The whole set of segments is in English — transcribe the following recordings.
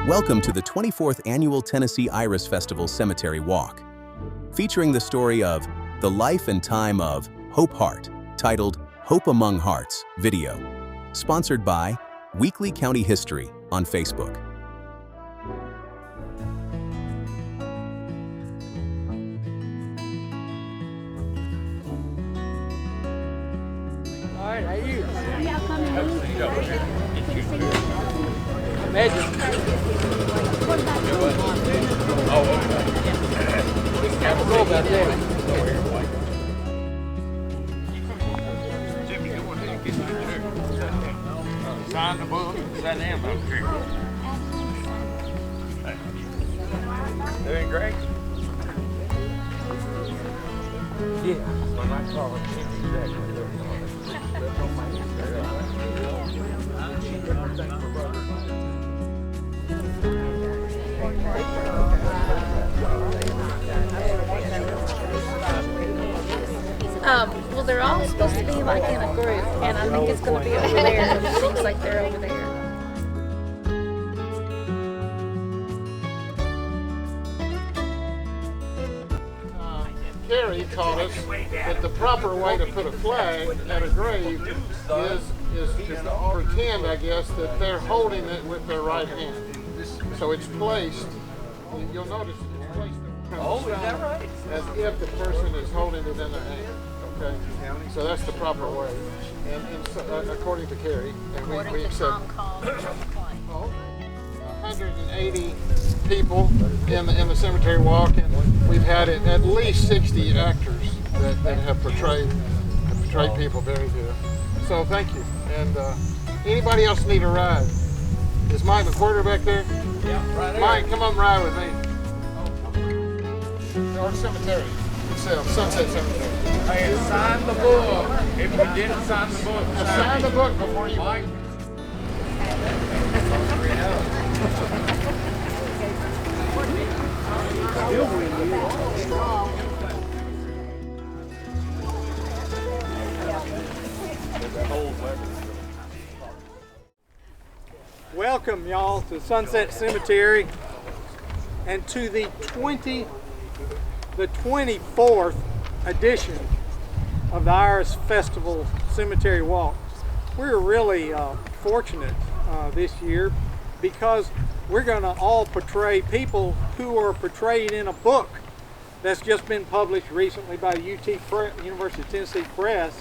Welcome to the 24th Annual Tennessee Iris Festival Cemetery Walk, featuring the story of the life and time of Hope Hart, titled Hope Among Hearts video, sponsored by Weekly County History on Facebook. All right, how are you? Imagine. Oh, okay. Have a roll back there. Jimmy, go ahead and get your chair. Sign the book. That damn book here. Doing great. Yeah. When I call it, well, they're all supposed to be like in a group, and I think it's going to be over there. It looks like they're over there. Carrie taught us that the proper way to put a flag at a grave is to pretend, I guess, that they're holding it with their right hand. So it's placed, you'll notice it's placed as if the person is holding it in their hand. Okay? So that's the proper way. And so, according to Carrie, and we accept 180 people in the cemetery walk, and we've had at least 60 actors that have portrayed people very good. So thank you. And anybody else need a ride? Is Mike McWhorter back there? Yeah, right there. Mike, come up and ride with me. Our cemetery itself, Sunset Cemetery. Hey, sign the book. If you didn't sign the book, sign the book before you Mike. Welcome, y'all, to Sunset Cemetery and to the 24th edition of the Iris Festival Cemetery Walk. We're really fortunate this year because we're going to all portray people who are portrayed in a book that's just been published recently by the University of Tennessee Press,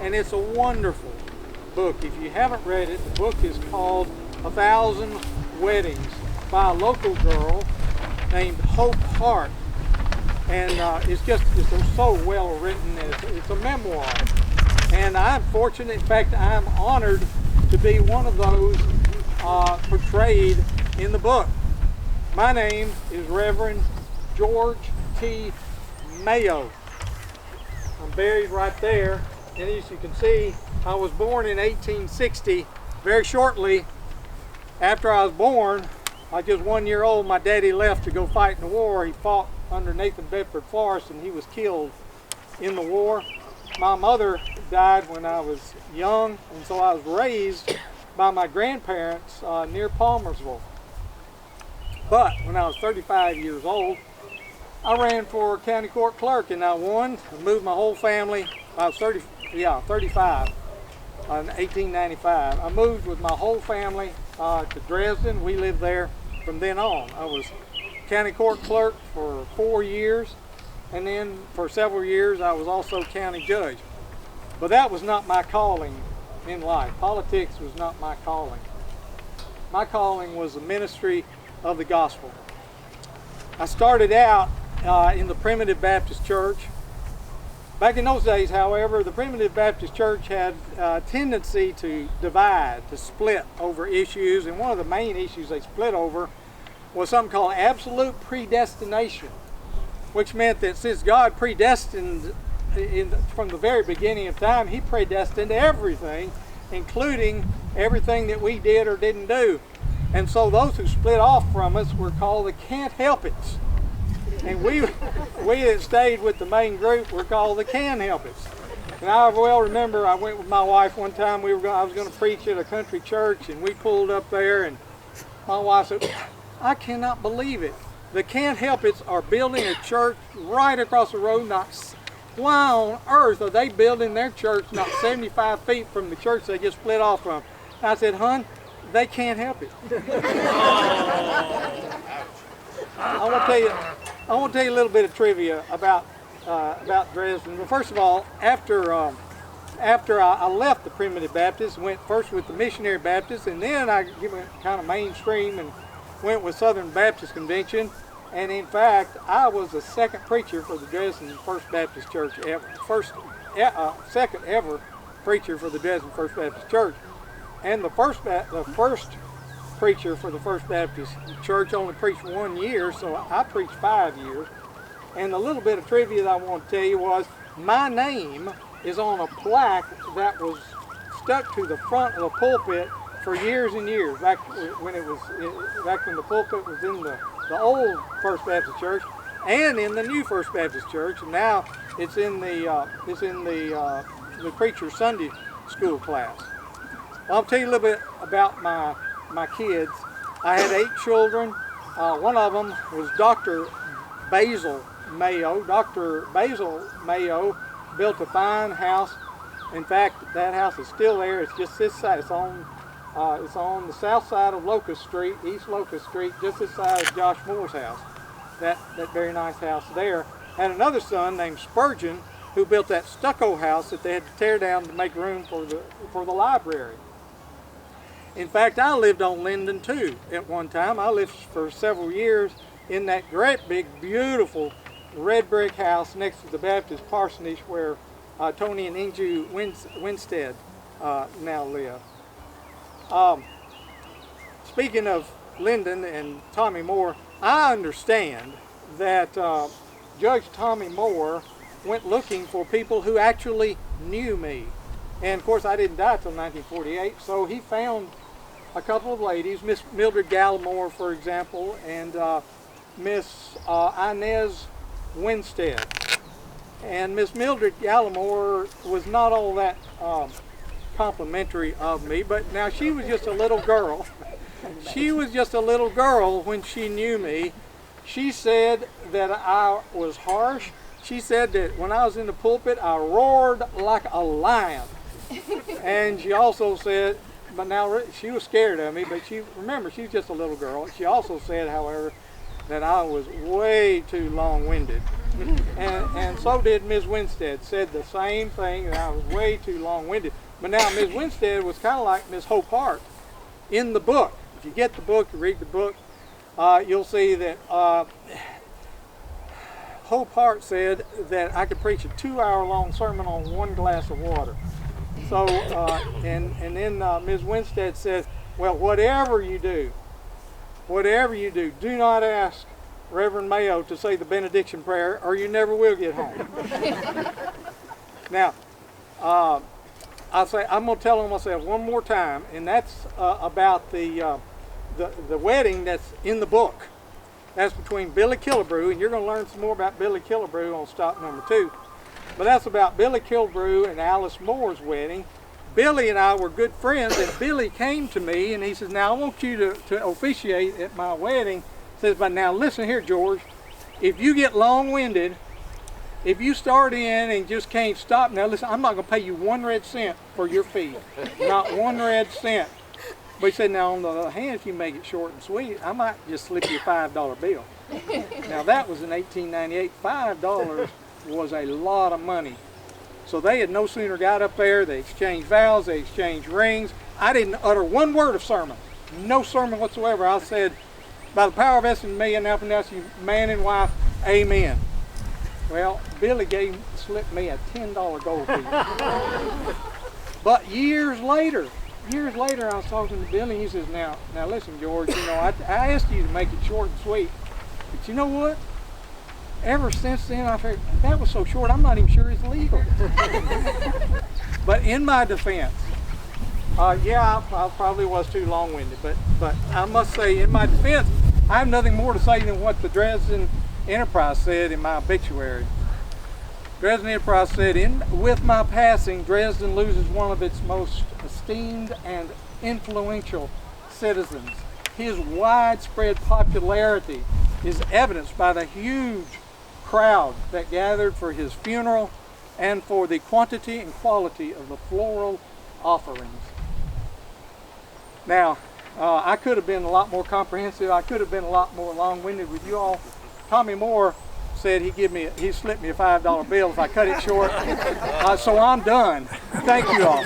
and it's a wonderful book. If you haven't read it, the book is called 1,000 Weddings by a local girl named Hope Hart, and it's so well written. It's a memoir, and I'm fortunate, in fact I'm honored to be one of those portrayed in the book. My name is Reverend George T. Mayo. I'm buried right there, and as you can see, I was born in 1860. Very shortly after I was born, like just 1 year old, my daddy left to go fight in the war. He fought under Nathan Bedford Forrest, and he was killed in the war. My mother died when I was young, and so I was raised by my grandparents near Palmersville. But when I was 35 years old, I ran for county court clerk, and I won. I moved my whole family. I was 35 in 1895. I moved with my whole family to Dresden. We lived there from then on. I was county court clerk for 4 years, and then for several years I was also county judge. But that was not my calling in life. Politics was not my calling. My calling was the ministry of the gospel. I started out in the Primitive Baptist Church. Back in those days, however, the Primitive Baptist Church had a tendency to divide, to split over issues, and one of the main issues they split over was something called absolute predestination, which meant that since God predestined from the very beginning of time, He predestined everything, including everything that we did or didn't do. And so those who split off from us were called the can't help it's. And we that stayed with the main group were called the can help it's. And I well remember I went with my wife one time. I was going to preach at a country church, and we pulled up there, and my wife said, I cannot believe it. The Can't Help It's are building a church right across the road. Why on earth are they building their church not 75 feet from the church they just split off from? I said, hon, they can't help it. I want to tell you a little bit of trivia about Dresden. Well, first of all, after I left the Primitive Baptist, went first with the Missionary Baptist, and then I went kind of mainstream and went with Southern Baptist Convention. And in fact, I was the second preacher for the Dresden First Baptist Church ever. Second ever preacher for the Dresden First Baptist Church. And the first preacher for the First Baptist Church only preached 1 year, so I preached 5 years. And the little bit of trivia that I want to tell you was, my name is on a plaque that was stuck to the front of the pulpit for years and years, back when the pulpit was in the old First Baptist Church and in the new First Baptist Church. And now it's in the preacher's Sunday school class. Well, I'll tell you a little bit about my kids. I had 8 children. One of them was Dr. Basil Mayo. Dr. Basil Mayo built a fine house. In fact, that house is still there. It's just this side. It's on the south side of Locust Street, East Locust Street, just this side of Josh Moore's house. That very nice house there. Had another son named Spurgeon who built that stucco house that they had to tear down to make room for the library. In fact, I lived on Linden too at one time. I lived for several years in that great big beautiful red brick house next to the Baptist parsonage where Tony and Inju Winstead now live. Speaking of Linden and Tommy Moore, I understand that Judge Tommy Moore went looking for people who actually knew me. And of course I didn't die till 1948, so he found a couple of ladies, Miss Mildred Gallimore, for example, and Miss Inez Winstead. And Miss Mildred Gallimore was not all that complimentary of me, but now she was just a little girl. She was just a little girl when she knew me. She said that I was harsh. She said that when I was in the pulpit, I roared like a lion. And she also said, but now she was scared of me, but remember, she's just a little girl. She also said, however, that I was way too long-winded. And so did Ms. Winstead, said the same thing, that I was way too long-winded. But now Ms. Winstead was kind of like Ms. Hope Hart in the book. If you get the book, you read the book, you'll see that Hope Hart said that I could preach a 2-hour-long sermon on 1 glass of water. So, and then Ms. Winstead says, well, whatever you do, do not ask Reverend Mayo to say the benediction prayer or you never will get home. Now, I'm going to tell on myself one more time, and that's about the wedding that's in the book. That's between Billy Killebrew, and you're going to learn some more about Billy Killebrew on stop number 2. But that's about Billy Killebrew and Alice Moore's wedding. Billy and I were good friends, and Billy came to me and he says, now I want you to officiate at my wedding. He says, but now listen here, George, if you get long-winded, if you start in and just can't stop, now listen, I'm not going to pay you 1 red cent for your fee. Not 1 red cent. But he said, now on the other hand, if you make it short and sweet, I might just slip you a $5 bill. Now that was in 1898. $5 was a lot of money. So they had no sooner got up there, they exchanged vows, they exchanged rings. I didn't utter 1 word of sermon. No sermon whatsoever. I said, by the power vested in me and now pronounce you man and wife, amen. Well, Billy slipped me a $10 gold piece. But years later, I was talking to Billy, and he says, now listen, George, you know, I asked you to make it short and sweet, but you know what? Ever since then, I figured, that was so short, I'm not even sure it's legal. But in my defense, yeah, I probably was too long-winded, but I must say, in my defense, I have nothing more to say than what the Dresden Enterprise said in my obituary. Dresden Enterprise said, with my passing, Dresden loses one of its most esteemed and influential citizens. his widespread popularity is evidenced by the huge crowd that gathered for his funeral and for the quantity and quality of the floral offerings. Now, I could have been a lot more comprehensive. I could have been a lot more long-winded with you all. Tommy Moore said he slipped me a $5 bill if I cut it short. So I'm done. Thank you all.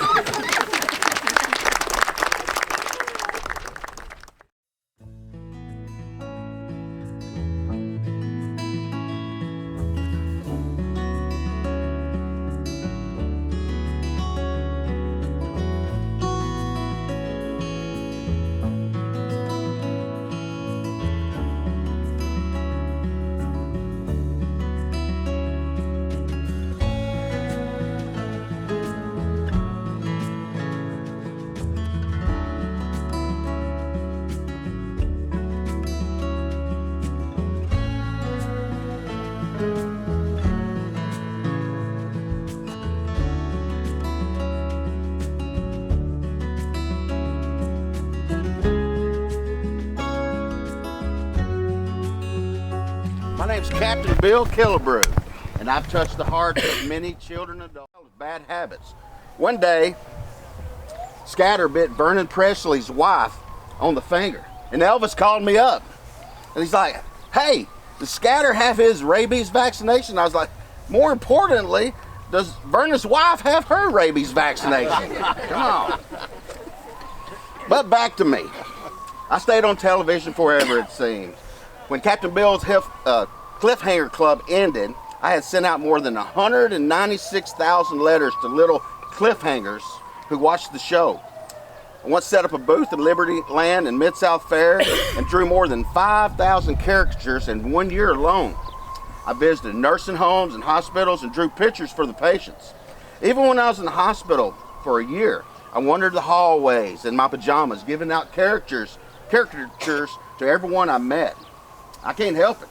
My name's Captain Bill Killebrew, and I've touched the hearts of many children and adults with bad habits. One day, Scatter bit Vernon Presley's wife on the finger, and Elvis called me up, and he's like, "Hey, does Scatter have his rabies vaccination?" I was like, "More importantly, does Vernon's wife have her rabies vaccination?" Come on. But back to me. I stayed on television forever, it seems. When Captain Bill's Cliffhanger Club ended, I had sent out more than 196,000 letters to little cliffhangers who watched the show. I once set up a booth at Liberty Land and Mid-South Fair and drew more than 5,000 caricatures in 1 year alone. I visited nursing homes and hospitals and drew pictures for the patients. Even when I was in the hospital for a year, I wandered the hallways in my pajamas, giving out caricatures to everyone I met. I can't help it.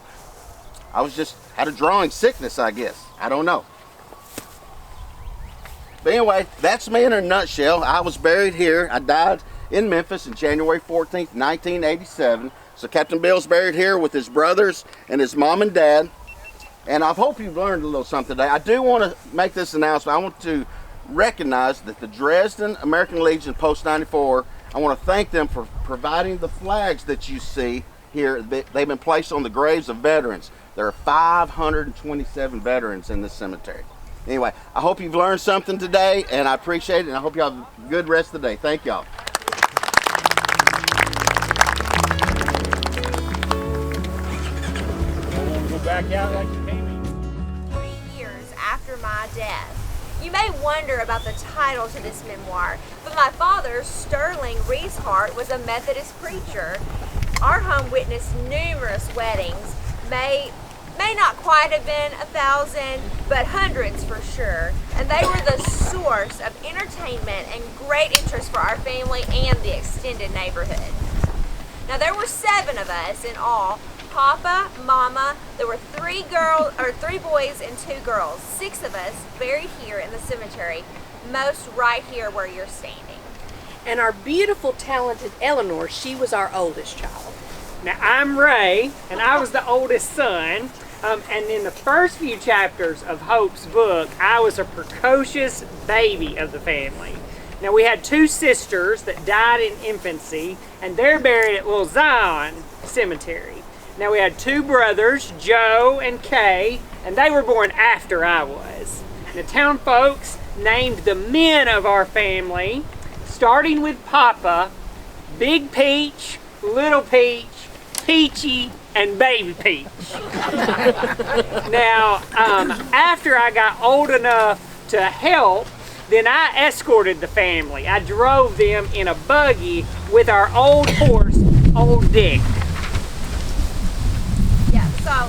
I was just had a drawing sickness, I guess. I don't know. But anyway, that's me in a nutshell. I was buried here. I died in Memphis on January 14th, 1987. So Captain Bill's buried here with his brothers and his mom and dad. And I hope you've learned a little something today. I do want to make this announcement. I want to recognize that the Dresden American Legion Post 94, I want to thank them for providing the flags that you see here. They've been placed on the graves of veterans. There are 527 veterans in this cemetery. Anyway, I hope you've learned something today, and I appreciate it, and I hope you have a good rest of the day. Thank y'all. Go back out like you came in. 3 years after my death. You may wonder about the title to this memoir, but my father, Sterling Reeshart, was a Methodist preacher. Our home witnessed numerous weddings, may not quite have been 1,000, but hundreds for sure. And they were the source of entertainment and great interest for our family and the extended neighborhood. Now there were 7 of us in all. Papa, Mama, there were 3 boys and 2 girls. 6 of us buried here in the cemetery, most right here where you're standing. And our beautiful, talented Eleanor, she was our oldest child. Now, I'm Ray, and I was the oldest son. And in the first few chapters of Hope's book, I was a precocious baby of the family. Now, we had 2 sisters that died in infancy, and they're buried at Little Zion Cemetery. Now, we had 2 brothers, Joe and Kay, and they were born after I was. The town folks named the men of our family, starting with Papa, Big Peach, Little Peach, Peachy, and Baby Peach. Now, after I got old enough to help, then I escorted the family. I drove them in a buggy with our old horse, Old Dick. Yeah, so,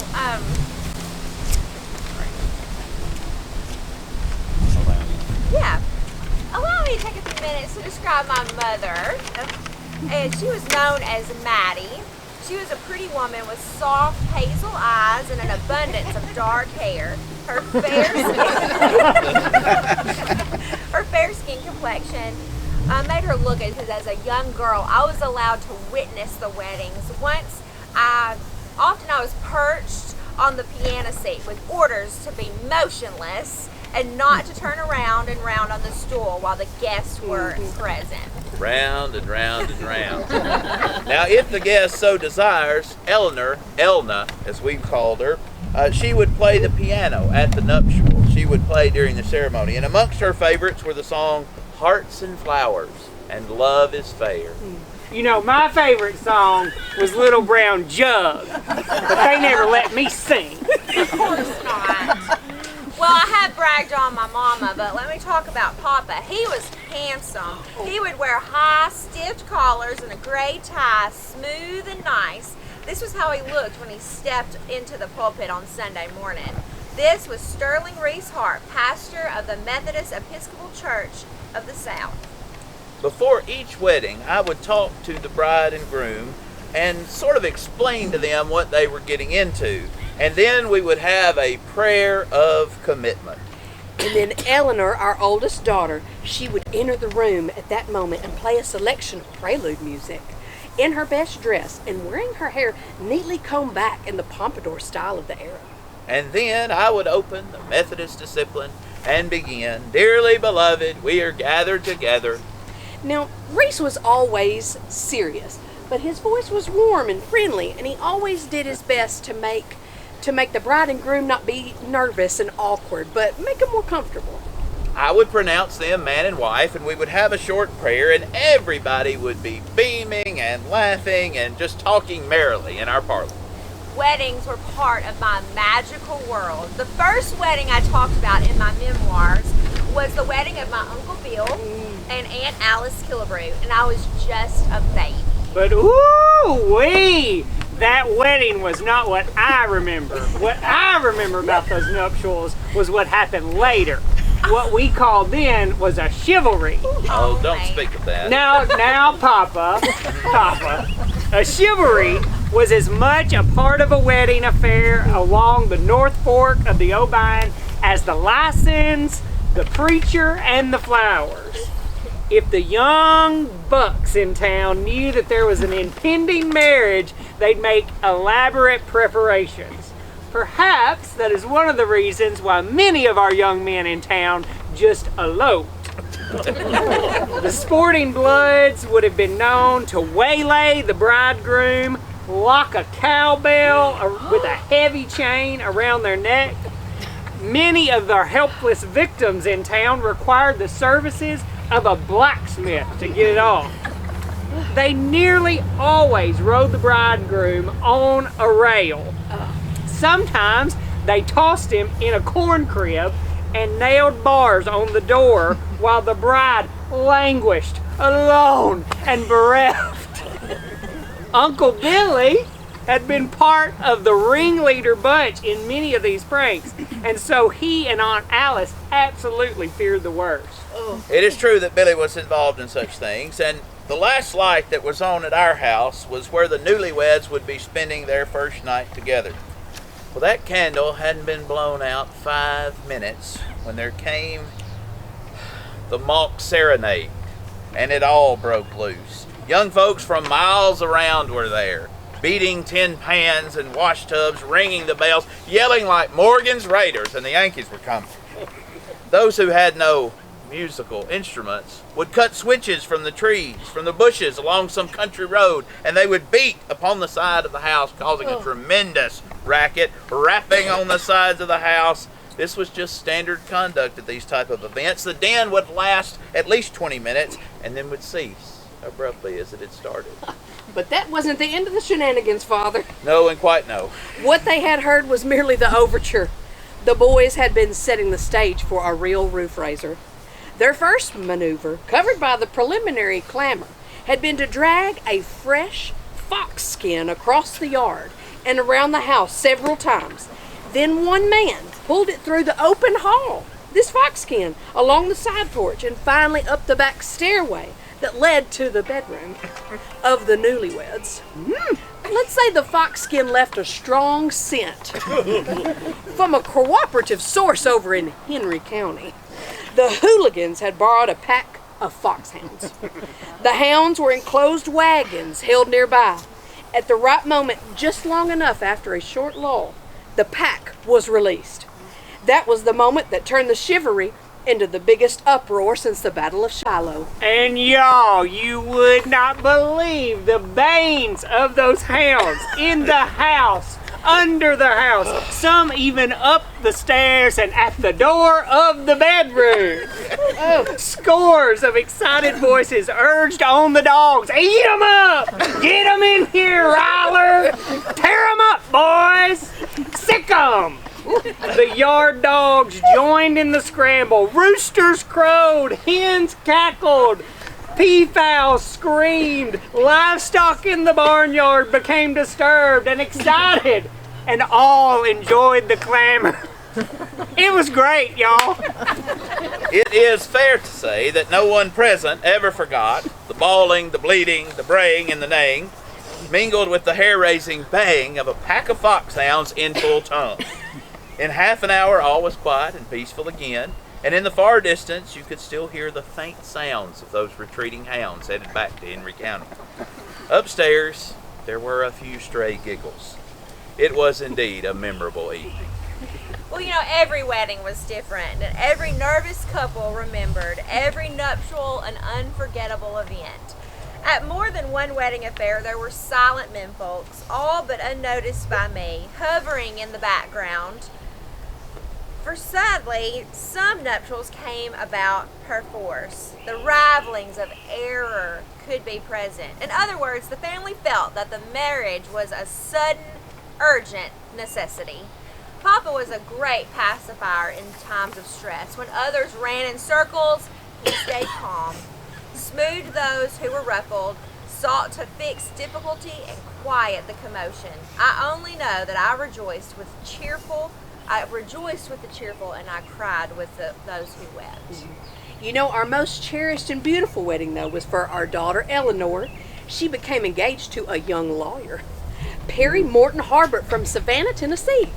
yeah. Allow me to take a few minutes to describe my mother. And she was known as Maddie. She was a pretty woman with soft hazel eyes and an abundance of dark hair. Her fair skin complexion made her look at, because as a young girl, I was allowed to witness the weddings. Often I was perched on the piano seat with orders to be motionless and not to turn around and round on the stool while the guests were present. Round and round and round. Now, if the guest so desires, Elna, as we've called her, she would play the piano at the nuptials. She would play during the ceremony. And amongst her favorites were the song Hearts and Flowers and Love is Fair. You know, my favorite song was Little Brown Jug, but they never let me sing. Of course not. Well, I have bragged on my mama, but let me talk about Papa. He was handsome. He would wear high, stiff collars and a gray tie, smooth and nice. This was how he looked when he stepped into the pulpit on Sunday morning. This was Sterling Reese Hart, pastor of the Methodist Episcopal Church of the South. Before each wedding, I would talk to the bride and groom and sort of explain to them what they were getting into. And then we would have a prayer of commitment. And then Eleanor, our oldest daughter, she would enter the room at that moment and play a selection of prelude music in her best dress and wearing her hair neatly combed back in the pompadour style of the era. And then I would open the Methodist discipline and begin, Dearly beloved, we are gathered together. Now, Reese was always serious, but his voice was warm and friendly, and he always did his best to make the bride and groom not be nervous and awkward, but make them more comfortable. I would pronounce them man and wife, and we would have a short prayer, and everybody would be beaming and laughing and just talking merrily in our parlor. Weddings were part of my magical world. The first wedding I talked about in my memoirs was the wedding of my Uncle Bill and Aunt Alice Killebrew, and I was just a baby. But ooh-wee! That wedding was not what I remember. What I remember about those nuptials was what happened later. What we called then was a chivalry. Oh, don't speak of that. Now, Papa, a chivalry was as much a part of a wedding affair along the North Fork of the Obion as the license, the preacher, and the flowers. If the young bucks in town knew that there was an impending marriage, they'd make elaborate preparations. Perhaps that is one of the reasons why many of our young men in town just eloped. The sporting bloods would have been known to waylay the bridegroom, lock a cowbell with a heavy chain around their neck. Many of their helpless victims in town required the services of a blacksmith to get it off. They nearly always rode the bridegroom on a rail. Sometimes they tossed him in a corn crib and nailed bars on the door while the bride languished, alone and bereft. Uncle Billy had been part of the ringleader bunch in many of these pranks, and so he and Aunt Alice absolutely feared the worst. It is true that Billy was involved in such things, and the last light that was on at our house was where the newlyweds would be spending their first night together. Well, that candle hadn't been blown out 5 minutes when there came the mock serenade, and it all broke loose. Young folks from miles around were there, beating tin pans and wash tubs, ringing the bells, yelling like Morgan's Raiders, and the Yankees were coming. Those who had no musical instruments would cut switches from the trees, from the bushes along some country road, and they would beat upon the side of the house, causing a tremendous racket, rapping on the sides of the house. This was just standard conduct at these type of events. The din would last at least 20 minutes and then would cease abruptly as it had started. But that wasn't the end of the shenanigans, Father. No, and quite no. What they had heard was merely the overture. The boys had been setting the stage for a real roof raiser. Their first maneuver, covered by the preliminary clamor, had been to drag a fresh fox skin across the yard and around the house several times. Then one man pulled it through the open hall, this fox skin, along the side porch, and finally up the back stairway that led to the bedroom of the newlyweds. Let's say the fox skin left a strong scent from a cooperative source over in Henry County. The hooligans had borrowed a pack of foxhounds. The hounds were enclosed wagons held nearby. At the right moment, just long enough after a short lull, the pack was released. That was the moment that turned the chivalry into the biggest uproar since the Battle of Shiloh. And y'all, you would not believe the bayings of those hounds in the house, under the house, some even up the stairs and at the door of the bedroom. Scores of excited voices urged on the dogs, eat them up! Get them in here, Ryler! Tear them up, boys! Sick 'em! The yard dogs joined in the scramble. Roosters crowed, hens cackled, peafowls screamed, livestock in the barnyard became disturbed and excited, and all enjoyed the clamor. It was great, y'all. It is fair to say that no one present ever forgot the bawling, the bleating, the braying, and the neighing, mingled with the hair-raising baying of a pack of foxhounds in full tongue. In half an hour, all was quiet and peaceful again, and in the far distance, you could still hear the faint sounds of those retreating hounds headed back to Henry County. Upstairs, there were a few stray giggles. It was indeed a memorable evening. Well, you know, every wedding was different, and every nervous couple remembered every nuptial and unforgettable event. At more than one wedding affair, there were silent menfolks, all but unnoticed by me, hovering in the background. For sadly, some nuptials came about perforce. The rivalings of error could be present. In other words, the family felt that the marriage was a sudden, urgent necessity. Papa was a great pacifier in times of stress. When others ran in circles, he stayed calm, smoothed those who were ruffled, sought to fix difficulty and quiet the commotion. I only know that I rejoiced with the cheerful, and I cried with those who wept. You know, our most cherished and beautiful wedding, though, was for our daughter, Eleanor. She became engaged to a young lawyer, Perry Morton Harbert from Savannah, Tennessee.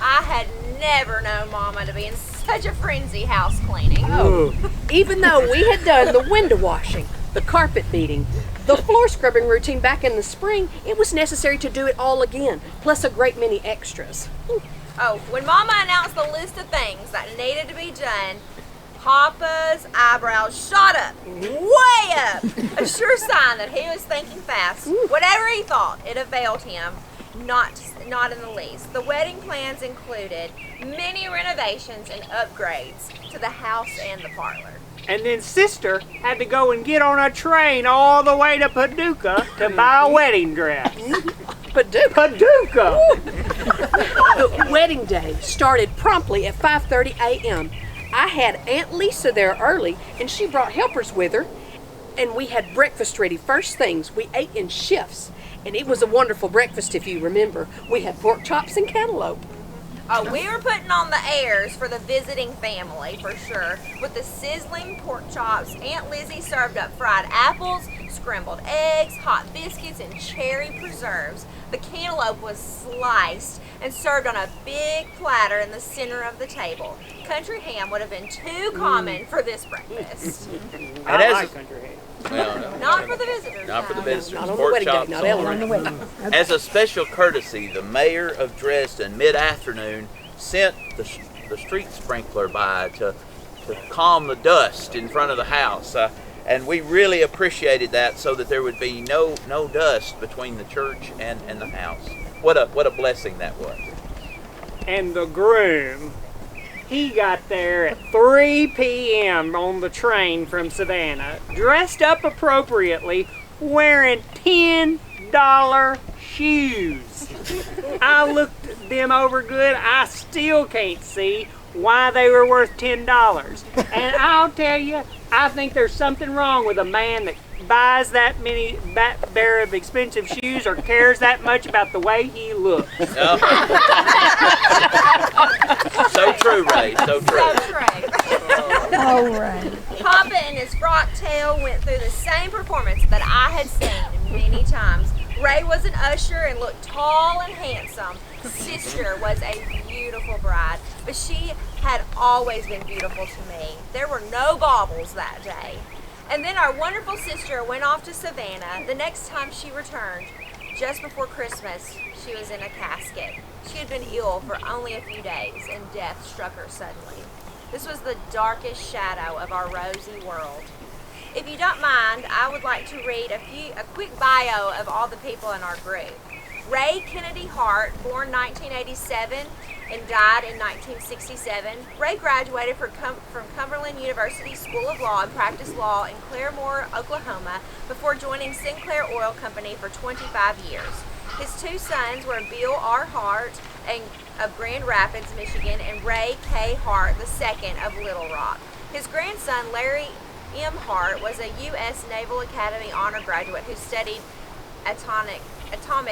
I had never known Mama to be in such a frenzy house cleaning. Oh, even though we had done the window washing, the carpet beating, the floor scrubbing routine back in the spring, it was necessary to do it all again, plus a great many extras. Oh, when Mama announced the list of things that needed to be done, Papa's eyebrows shot up, way up, a sure sign that he was thinking fast. Whatever he thought, it availed him, not in the least. The wedding plans included many renovations and upgrades to the house and the parlor. And then Sister had to go and get on a train all the way to Paducah to buy a wedding dress. Paducah! The wedding day started promptly at 5:30 a.m. I had Aunt Lisa there early, and she brought helpers with her, and we had breakfast ready first things. We ate in shifts, and it was a wonderful breakfast if you remember. We had pork chops and cantaloupe. Oh, we were putting on the airs for the visiting family, for sure. With the sizzling pork chops, Aunt Lizzie served up fried apples, scrambled eggs, hot biscuits, and cherry preserves. The cantaloupe was sliced and served on a big platter in the center of the table. Country ham would have been too common for this breakfast. I like country ham. Well, Not for the visitors. not for the visitors. Not on the Pork wedding day, chops not only. on the wedding. As a special courtesy, the mayor of Dresden, mid-afternoon, sent the street sprinkler by to calm the dust in front of the house. And we really appreciated that, so that there would be no dust between the church and the house. What a blessing that was. And the groom, he got there at 3 p.m. on the train from Savannah, dressed up appropriately, wearing $10 shoes. I looked them over good. I still can't see why they were worth $10. And I'll tell you, I think there's something wrong with a man that buys that pair of expensive shoes or cares that much about the way he looks. No. So true, Ray. So true. That's right. All right. Papa and his frock tail went through the same performance that I had seen many times. Ray was an usher and looked tall and handsome. Sister was a beautiful bride, but she had always been beautiful to me. There were no baubles that day. And then our wonderful sister went off to Savannah. The next time she returned, just before Christmas, she was in a casket. She had been ill for only a few days, and death struck her suddenly. This was the darkest shadow of our rosy world. If you don't mind, I would like to read a quick bio of all the people in our group. Ray Kennedy Hart, born 1987 and died in 1967. Ray graduated from Cumberland University School of Law and practiced law in Claremore, Oklahoma, before joining Sinclair Oil Company for 25 years. His two sons were Bill R. Hart of Grand Rapids, Michigan, and Ray K. Hart II of Little Rock. His grandson, Larry M. Hart, was a U.S. Naval Academy honor graduate who studied atomic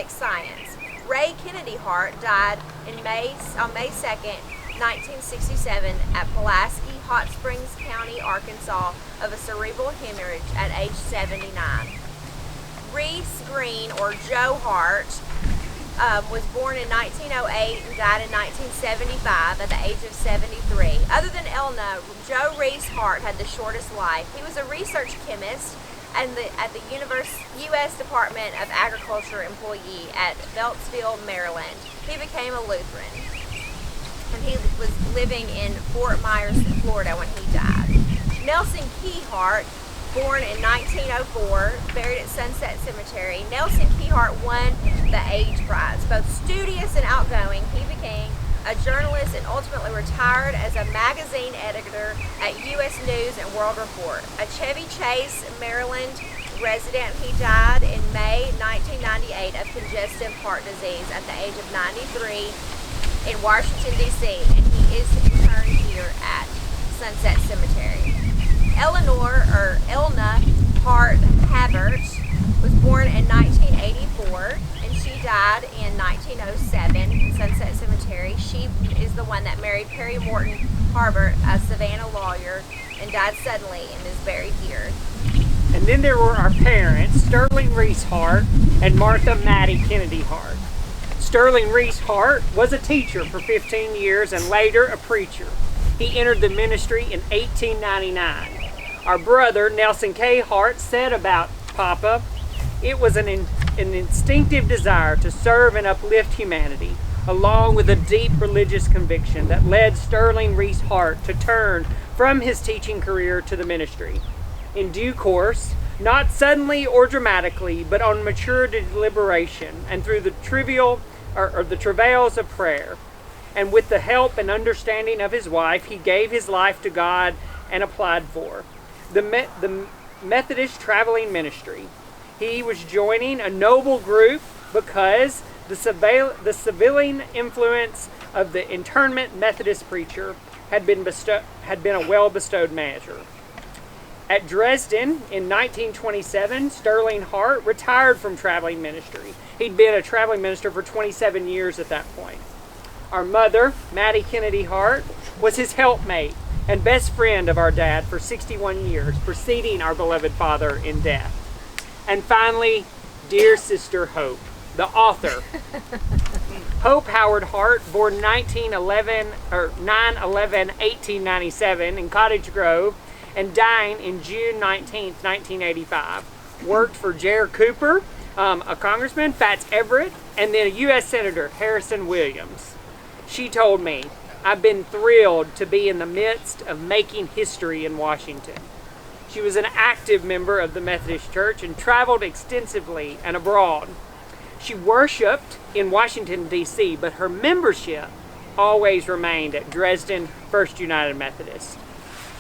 science. Ray Kennedy Hart died on May 2nd, 1967 at Pulaski, Hot Springs County, Arkansas, of a cerebral hemorrhage at age 79. Reese Green, or Joe Hart, was born in 1908 and died in 1975 at the age of 73. Other than Elna, Joe Reese Hart had the shortest life. He was a research chemist and at the U.S. Department of Agriculture employee at Beltsville, Maryland. He became a Lutheran, and he was living in Fort Myers, Florida when he died. Nelson Key Hart, born in 1904, buried at Sunset Cemetery. Nelson Key Hart won the Age Prize. Both studious and outgoing, he became a journalist and ultimately retired as a magazine editor at U.S. News and World Report. A Chevy Chase, Maryland resident, he died in May 1998 of congestive heart disease at the age of 93 in Washington, D.C., and he is interred here at Sunset Cemetery. Elna Hart Habert was born in 1984, and she died in 1907 in Sunset Cemetery. She is the one that married Perry Morton Harbert, a Savannah lawyer, and died suddenly and is buried here. And then there were our parents, Sterling Reese Hart and Martha Maddie Kennedy Hart. Sterling Reese Hart was a teacher for 15 years and later a preacher. He entered the ministry in 1899. Our brother, Nelson K. Hart, said about Papa, "It was an instinctive desire to serve and uplift humanity, along with a deep religious conviction that led Sterling Reese Hart to turn from his teaching career to the ministry. In due course, not suddenly or dramatically, but on mature deliberation and through the the travails of prayer, and with the help and understanding of his wife, he gave his life to God and applied for the Methodist Traveling Ministry. He was joining a noble group because the civilian influence of the internment Methodist preacher had been a well-bestowed measure. At Dresden in 1927, Sterling Hart retired from traveling ministry. He'd been a traveling minister for 27 years at that point. Our mother, Maddie Kennedy Hart, was his helpmate and best friend of our dad for 61 years, preceding our beloved father in death. And finally, dear Sister Hope, the author. Hope Howard Hart, born 9/11/1897 in Cottage Grove and dying in June 19, 1985, worked for J.R. Cooper, a congressman, Fats Everett, and then a U.S. Senator, Harrison Williams. She told me, "I've been thrilled to be in the midst of making history in Washington." She was an active member of the Methodist Church and traveled extensively and abroad. She worshiped in Washington, D.C., but her membership always remained at Dresden First United Methodist.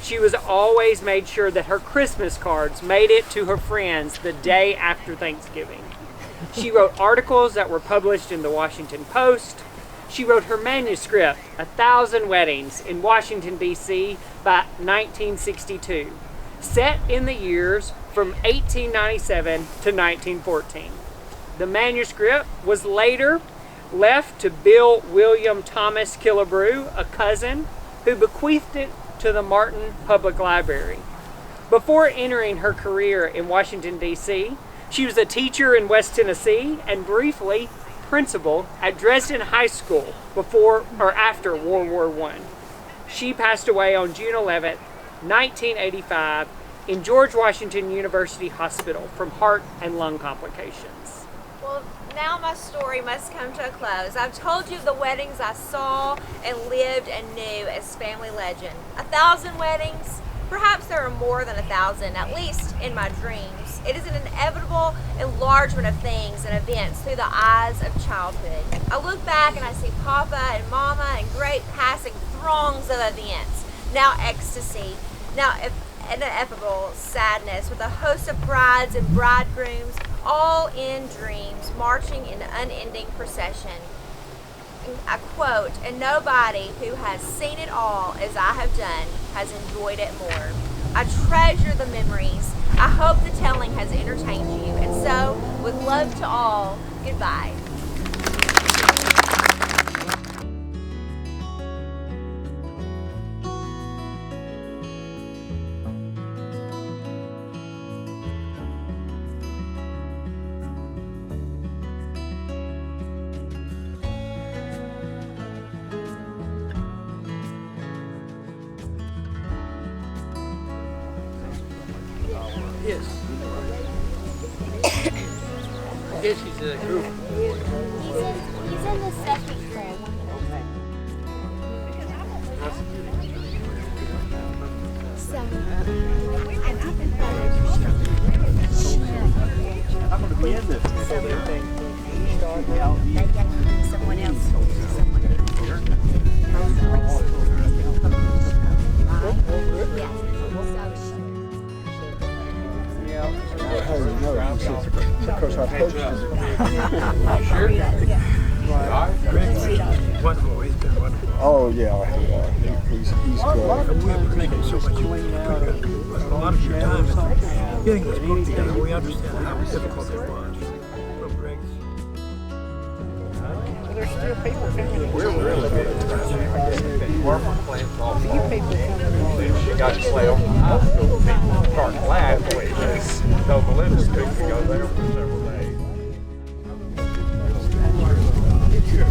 She was always made sure that her Christmas cards made it to her friends the day after Thanksgiving. She wrote articles that were published in the Washington Post. She wrote her manuscript, 1,000 Weddings, in Washington, D.C. by 1962, set in the years from 1897 to 1914. The manuscript was later left to Bill William Thomas Killebrew, a cousin, who bequeathed it to the Martin Public Library. Before entering her career in Washington, D.C., she was a teacher in West Tennessee and briefly principal at Dresden High School before or after World War I. She passed away on June 11, 1985 in George Washington University Hospital from heart and lung complications. Well, now my story must come to a close. I've told you of the weddings I saw and lived and knew as family legend. 1,000 weddings? Perhaps there are more than 1,000, at least in my dreams. It is an inevitable enlargement of things and events through the eyes of childhood. I look back and I see Papa and Mama and great passing throngs of events. Now ecstasy, now ineffable sadness, with a host of brides and bridegrooms, all in dreams, marching in unending procession. I quote, and nobody who has seen it all as I have done has enjoyed it more. I treasure the memories. I hope the telling has entertained you. And so, with love to all, goodbye. Yes. I guess he's in a group. He's in the second grade. So, I'm going to be in this. someone else. Because I posted it. Sure? Wonderful. He's been wonderful. Oh yeah, he's good. We're taking so much clean out of a lot of your time in getting this book together. We understand how difficult it was. There's still people coming. We're really good. Warmer plants all fall. She got to play on the high school people start laughing wages. So Melinda's couldn't go there for several days. Yeah.